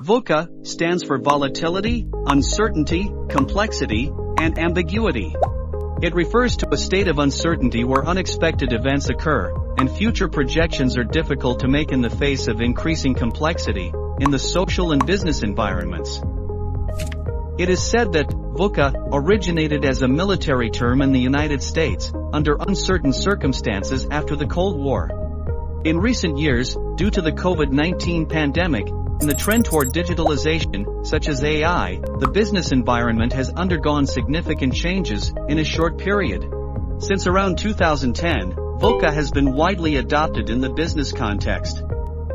Vuca stands for volatility, uncertainty, complexity, and ambiguity. It refers to a state of uncertainty where unexpected events occur, and future projections are difficult to make in the face of increasing complexity in the social and business environments. It is said that Vuca originated as a military term in the United States under uncertain circumstances after the Cold War. In recent years, due to the COVID-19 pandemic and the trend toward digitalization, such as AI, the business environment has undergone significant changes in a short period. Since around 2010, Vuca has been widely adopted in the business context.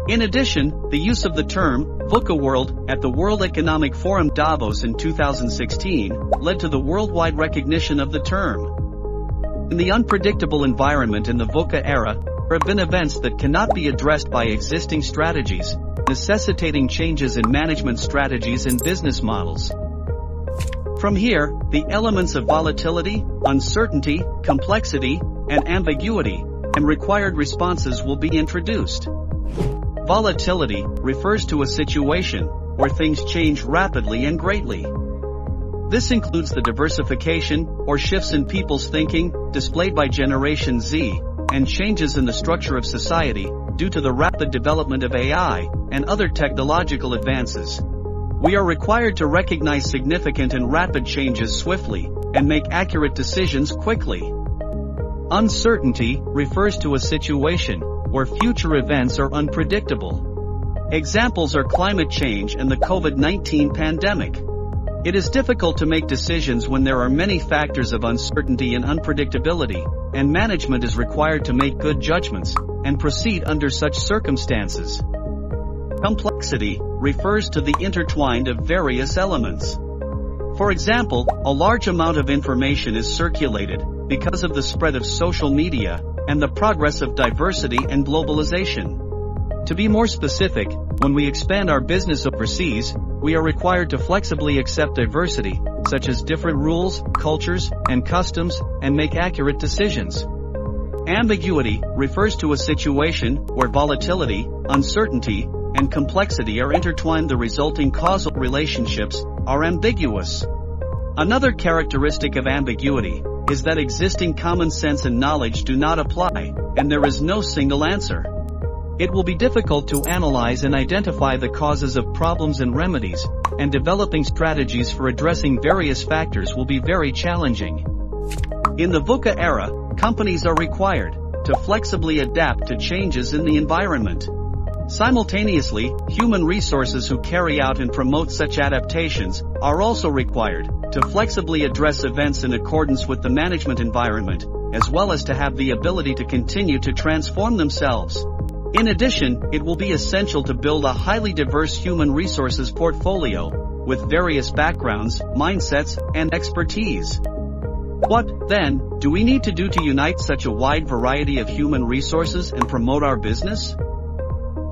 In addition, the use of the term Vuca World at the World Economic Forum Davos in 2016 led to the worldwide recognition of the term. In the unpredictable environment in the Vuca era, there have been events that cannot be addressed by existing strategies, necessitating changes in management strategies and business models. From here, the elements of volatility, uncertainty, complexity, and ambiguity, and required responses will be introduced. Volatility refers to a situation where things change rapidly and greatly. This includes the diversification or shifts in people's thinking displayed by Generation Z, and changes in the structure of society due to the rapid development of AI and other technological advances. We are required to recognize significant and rapid changes swiftly and make accurate decisions quickly. Uncertainty refers to a situation where future events are unpredictable. Examples are climate change and the COVID-19 pandemic. It is difficult to make decisions when there are many factors of uncertainty and unpredictability, and management is required to make good judgments and proceed under such circumstances. Complexity refers to the intertwine of various elements. For example, a large amount of information is circulated because of the spread of social media and the progress of diversity and globalization. To be more specific, when we expand our business overseas, we are required to flexibly accept diversity, such as different rules, cultures, and customs, and make accurate decisions. Ambiguity refers to a situation where volatility, uncertainty, and complexity are intertwined. The resulting causal relationships are ambiguous. Another characteristic of ambiguity is that existing common sense and knowledge do not apply, and there is no single answer. It will be difficult to analyze and identify the causes of problems and remedies, and developing strategies for addressing various factors will be very challenging. In the Vuca era, companies are required to flexibly adapt to changes in the environment. Simultaneously, human resources who carry out and promote such adaptations are also required to flexibly address events in accordance with the management environment, as well as to have the ability to continue to transform themselves. In addition, it will be essential to build a highly diverse human resources portfolio, with various backgrounds, mindsets, and expertise. What, then, do we need to do to unite such a wide variety of human resources and promote our business?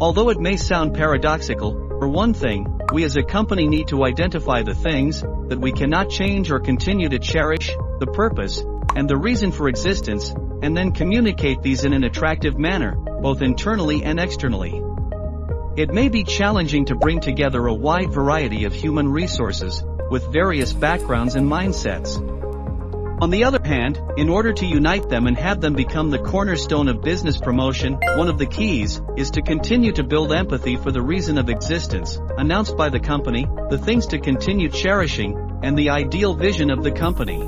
Although it may sound paradoxical, for one thing, we as a company need to identify the things that we cannot change or continue to cherish, the purpose, and the reason for existence, and then communicate these in an attractive manner, both internally and externally. It may be challenging to bring together a wide variety of human resources, with various backgrounds and mindsets. On the other hand, in order to unite them and have them become the cornerstone of business promotion, one of the keys is to continue to build empathy for the reason of existence, announced by the company, the things to continue cherishing, and the ideal vision of the company.